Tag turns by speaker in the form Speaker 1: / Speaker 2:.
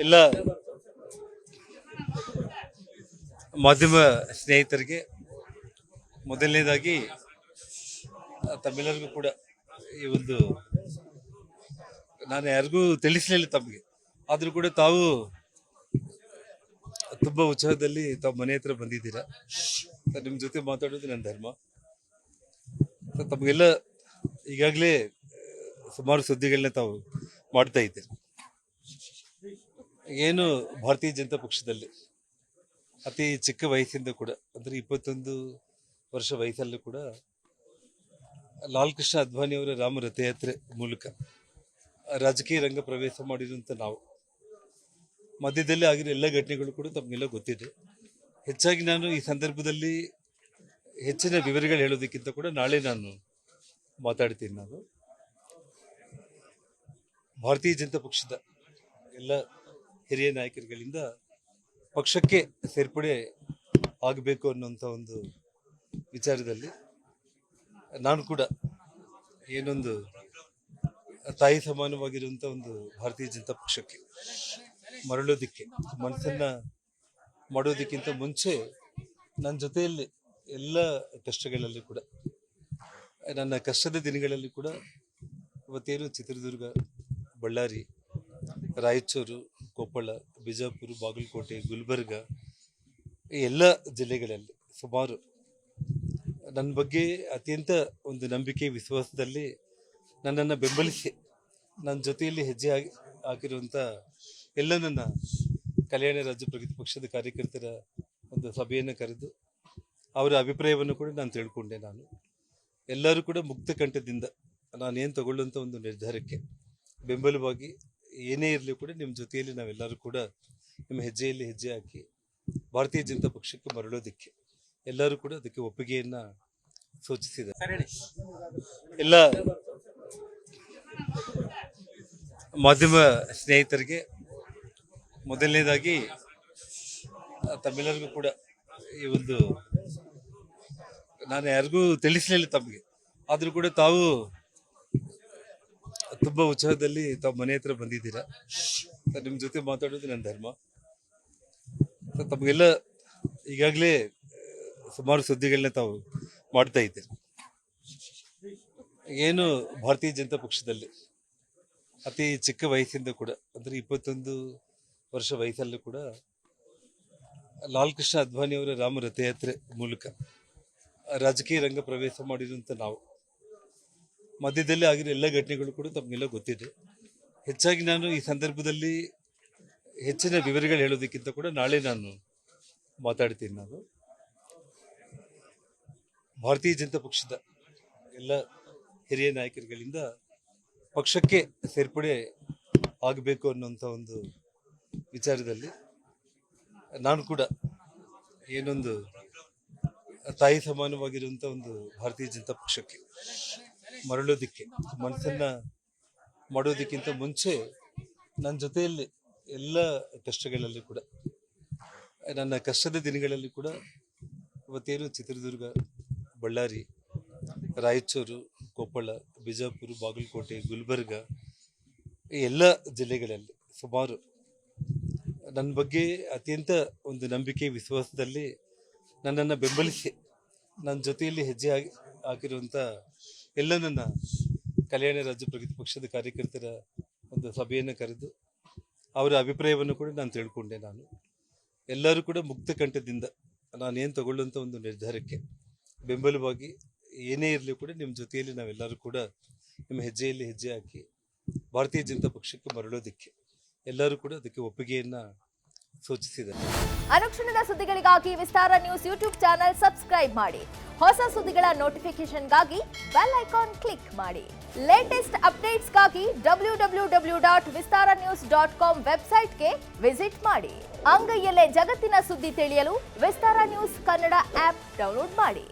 Speaker 1: ಎಲ್ಲ ಮಾಧ್ಯಮ ಸ್ನೇಹಿತರಿಗೆ ಮೊದಲನೇದಾಗಿ ತಮ್ಮೆಲ್ಲರಿಗೂ ಕೂಡ ಈ ಒಂದು ನಾನು ಯಾರಿಗೂ ತಿಳಿಸಲಿಲ್ಲ ತಮಗೆ, ಆದರೂ ಕೂಡ ತಾವು ತುಂಬಾ ಉತ್ಸಾಹದಲ್ಲಿ ತಾವು ಮನೆ ಹತ್ರ ಬಂದಿದ್ದೀರಾ. ನಿಮ್ಮ ಜೊತೆ ಮಾತಾಡೋದು ನನ್ನ ಧರ್ಮ. ತಮಗೆಲ್ಲ ಈಗಾಗಲೇ ಸುಮಾರು ಸುದ್ದಿಗಳನ್ನ ತಾವು ಮಾಡ್ತಾ ಇದ್ದೀರಿ. ಏನು ಭಾರತೀಯ ಜನತಾ ಪಕ್ಷದಲ್ಲಿ ಅತಿ ಚಿಕ್ಕ ವಯಸ್ಸಿಂದ ಕೂಡ, ಅಂದರೆ 21 ವರ್ಷ ವಯಸ್ಸಲ್ಲೂ ಕೂಡ ಲಾಲ್ ಕೃಷ್ಣ ಅದ್ವಾನಿ ಅವರ ರಾಮ ರಥಯಾತ್ರೆ ಮೂಲಕ ರಾಜಕೀಯ ರಂಗ ಪ್ರವೇಶ ಮಾಡಿರುವಂಥ ನಾವು, ಮಧ್ಯದಲ್ಲಿ ಆಗಿರೋ ಎಲ್ಲ ಘಟನೆಗಳು ಕೂಡ ತಮಗೆಲ್ಲ ಗೊತ್ತಿದೆ. ಹೆಚ್ಚಾಗಿ ನಾನು ಈ ಸಂದರ್ಭದಲ್ಲಿ ಹೆಚ್ಚಿನ ವಿವರಗಳು ಹೇಳೋದಕ್ಕಿಂತ ಕೂಡ ನಾಳೆ ನಾನು ಮಾತಾಡ್ತೀನಿ. ನಾನು ಭಾರತೀಯ ಜನತಾ ಪಕ್ಷದ ಎಲ್ಲ ಹಿರಿಯ ನಾಯಕರುಗಳಿಂದ ಪಕ್ಷಕ್ಕೆ ಸೇರ್ಪಡೆ ಆಗಬೇಕು ಅನ್ನುವಂಥ ಒಂದು ವಿಚಾರದಲ್ಲಿ ನಾನು ಕೂಡ ಏನೊಂದು ತಾಯಿ ಸಮಾನವಾಗಿರುವಂಥ ಒಂದು ಭಾರತೀಯ ಜನತಾ ಪಕ್ಷಕ್ಕೆ ಮರಳೋದಕ್ಕೆ ಮನಸ್ಸನ್ನ ಮಾಡೋದಕ್ಕಿಂತ ಮುಂಚೆ ನನ್ನ ಜೊತೆಯಲ್ಲಿ ಎಲ್ಲ ಕಷ್ಟಗಳಲ್ಲಿ ಕೂಡ, ನನ್ನ ಕಷ್ಟದ ದಿನಗಳಲ್ಲಿ ಕೂಡ ಇವತ್ತೇನು ಚಿತ್ರದುರ್ಗ, ಬಳ್ಳಾರಿ, ರಾಯಚೂರು, ಕೊಪ್ಪಳ, ಬಿಜಾಪುರ, ಬಾಗಲಕೋಟೆ, ಗುಲ್ಬರ್ಗ ಈ ಎಲ್ಲ ಜಿಲ್ಲೆಗಳಲ್ಲಿ ಸುಮಾರು ನನ್ನ ಬಗ್ಗೆ ಅತ್ಯಂತ ಒಂದು ನಂಬಿಕೆ ವಿಶ್ವಾಸದಲ್ಲಿ ನನ್ನನ್ನು ಬೆಂಬಲಿಸಿ ನನ್ನ ಜೊತೆಯಲ್ಲಿ ಹೆಜ್ಜೆ ಹಾಕಿರುವಂಥ ಎಲ್ಲ ನನ್ನ ಕಲ್ಯಾಣ ರಾಜ್ಯ ಪ್ರಗತಿ ಪಕ್ಷದ ಕಾರ್ಯಕರ್ತರ ಒಂದು ಸಭೆಯನ್ನು ಕರೆದು ಅವರ ಅಭಿಪ್ರಾಯವನ್ನು ಕೂಡ ನಾನು ತಿಳ್ಕೊಂಡೆ. ನಾನು ಎಲ್ಲರೂ ಕೂಡ ಮುಕ್ತ ಕಂಠದಿಂದ ನಾನೇನು ತಗೊಳ್ಳುವಂಥ ಒಂದು ನಿರ್ಧಾರಕ್ಕೆ ಬೆಂಬಲವಾಗಿ ಏನೇ ಇರಲಿ ಕೂಡ ನಿಮ್ಮ ಜೊತೆಯಲ್ಲಿ ನಾವೆಲ್ಲರೂ ಕೂಡ ನಿಮ್ಮ ಹೆಜ್ಜೆಯಲ್ಲಿ ಹೆಜ್ಜೆ ಹಾಕಿ ಭಾರತೀಯ ಜನತಾ ಪಕ್ಷಕ್ಕೆ ಮರಳೋದಕ್ಕೆ ಎಲ್ಲರೂ ಕೂಡ ಅದಕ್ಕೆ ಒಪ್ಪಿಗೆಯನ್ನು ಸೂಚಿಸಿದ್ದಾರೆ. ಎಲ್ಲ ಮಾಧ್ಯಮ ಸ್ನೇಹಿತರಿಗೆ ಮೊದಲನೇದಾಗಿ ತಮ್ಮೆಲ್ಲರಿಗೂ ಕೂಡ ಈ ಒಂದು ನಾನು ಯಾರಿಗೂ ತಿಳಿಸಲಿಲ್ಲ ತಮಗೆ, ಆದರೂ ಕೂಡ ತಾವು ತುಂಬಾ ಉತ್ಸಾಹದಲ್ಲಿ ತಾವು ಮನೆ ಹತ್ರ ಬಂದಿದ್ದೀರಾ. ನಿಮ್ಮ ಜೊತೆ ಮಾತಾಡೋದು ನನ್ನ ಧರ್ಮ. ತಮಗೆಲ್ಲ ಈಗಾಗಲೇ ಸುಮಾರು ಸುದ್ದಿಗಳನ್ನ ತಾವು ಮಾಡ್ತಾ ಇದ್ದೀರಿ. ಏನು ಭಾರತೀಯ ಜನತಾ ಪಕ್ಷದಲ್ಲಿ ಅತಿ ಚಿಕ್ಕ ವಯಸ್ಸಿಂದ ಕೂಡ, ಅಂದರೆ 21 ವರ್ಷ ವಯಸ್ಸಲ್ಲೂ ಕೂಡ ಲಾಲ್ ಕೃಷ್ಣ ಅದ್ವಾನಿ ಅವರ ರಾಮ ರಥಯಾತ್ರೆ ಮೂಲಕ ರಾಜಕೀಯ ರಂಗ ಪ್ರವೇಶ ಮಾಡಿರುವಂಥ ನಾವು, ಮಧ್ಯದಲ್ಲಿ ಆಗಿರೋ ಎಲ್ಲ ಘಟನೆಗಳು ಕೂಡ ತಮಗೆಲ್ಲ ಗೊತ್ತಿದೆ. ಹೆಚ್ಚಾಗಿ ನಾನು ಈ ಸಂದರ್ಭದಲ್ಲಿ ಹೆಚ್ಚಿನ ವಿವರಗಳು ಹೇಳೋದಕ್ಕಿಂತ ಕೂಡ ನಾಳೆ ನಾನು ಮಾತಾಡ್ತೀನಿ. ನಾನು ಭಾರತೀಯ ಜನತಾ ಪಕ್ಷದ ಎಲ್ಲ ಹಿರಿಯ ನಾಯಕರುಗಳಿಂದ ಪಕ್ಷಕ್ಕೆ ಸೇರ್ಪಡೆ ಆಗಬೇಕು ಅನ್ನುವಂಥ ಒಂದು ವಿಚಾರದಲ್ಲಿ ನಾನು ಕೂಡ ಏನೊಂದು ತಾಯಿ ಸಮಾನವಾಗಿರುವಂಥ ಒಂದು ಭಾರತೀಯ ಜನತಾ ಪಕ್ಷಕ್ಕೆ ಮರಳೋದಕ್ಕೆ ಮನಸ್ಸನ್ನ ಮಾಡೋದಕ್ಕಿಂತ ಮುಂಚೆ ನನ್ನ ಜೊತೆಯಲ್ಲಿ ಎಲ್ಲ ಕಷ್ಟಗಳಲ್ಲಿ ಕೂಡ, ನನ್ನ ಕಷ್ಟದ ದಿನಗಳಲ್ಲಿ ಕೂಡ ಇವತ್ತೇನು ಚಿತ್ರದುರ್ಗ, ಬಳ್ಳಾರಿ, ರಾಯಚೂರು, ಕೊಪ್ಪಳ, ಬಿಜಾಪುರ, ಬಾಗಲಕೋಟೆ, ಗುಲ್ಬರ್ಗ ಈ ಎಲ್ಲ ಜಿಲ್ಲೆಗಳಲ್ಲಿ ಸುಮಾರು ನನ್ನ ಬಗ್ಗೆ ಅತ್ಯಂತ ಒಂದು ನಂಬಿಕೆ ವಿಶ್ವಾಸದಲ್ಲಿ ನನ್ನನ್ನು ಬೆಂಬಲಿಸಿ ನನ್ನ ಜೊತೆಯಲ್ಲಿ ಹೆಜ್ಜೆ ಹಾಕಿರುವಂಥ ಎಲ್ಲ ನನ್ನ ಕಲ್ಯಾಣ ರಾಜ್ಯ ಪ್ರಗತಿ ಪಕ್ಷದ ಕಾರ್ಯಕರ್ತರ ಒಂದು ಸಭೆಯನ್ನು ಕರೆದು ಅವರ ಅಭಿಪ್ರಾಯವನ್ನು ಕೂಡ ನಾನು ತಿಳ್ಕೊಂಡೆ. ನಾನು ಎಲ್ಲರೂ ಕೂಡ ಮುಕ್ತ ಕಂಠದಿಂದ ನಾನೇನು ತಗೊಳ್ಳುವಂಥ ಒಂದು ನಿರ್ಧಾರಕ್ಕೆ ಬೆಂಬಲವಾಗಿ ಏನೇ ಇರಲಿ ಕೂಡ ನಿಮ್ಮ ಜೊತೆಯಲ್ಲಿ ನಾವೆಲ್ಲರೂ ಕೂಡ ನಿಮ್ಮ ಹೆಜ್ಜೆಯಲ್ಲಿ ಹೆಜ್ಜೆ ಹಾಕಿ ಭಾರತೀಯ ಜನತಾ ಪಕ್ಷಕ್ಕೆ ಮರಳೋದಕ್ಕೆ ಎಲ್ಲರೂ ಕೂಡ ಅದಕ್ಕೆ ಒಪ್ಪಿಗೆಯನ್ನು ಸೂಚಿಸಿದ್ದಾರೆ.
Speaker 2: ಅನುಕ್ಷಣದ ಸುದ್ದಿಗಳಿಗಾಗಿ ವಿಸ್ತಾರ ನ್ಯೂಸ್ ಯೂಟ್ಯೂಬ್ ಚಾನೆಲ್ ಸಬ್ಸ್ಕ್ರೈಬ್ ಮಾಡಿ. ಹೊಸ ಸುದ್ದಿಗಳ ನೋಟಿಫಿಕೇಶನ್ಗಾಗಿ ಬೆಲ್ ಐಕಾನ್ ಕ್ಲಿಕ್ ಮಾಡಿ. ಲೇಟೆಸ್ಟ್ ಅಪ್ಡೇಟ್ಸ್ಗಾಗಿ www.vistaranews.com ವೆಬ್ಸೈಟ್ಗೆ ವಿಸಿಟ್ ಮಾಡಿ. ಅಂಗೈಯಲ್ಲೇ ಜಗತ್ತಿನ ಸುದ್ದಿ ತಿಳಿಯಲು ವಿಸ್ತಾರ ನ್ಯೂಸ್ ಕನ್ನಡ ಆಪ್ ಡೌನ್ಲೋಡ್ ಮಾಡಿ.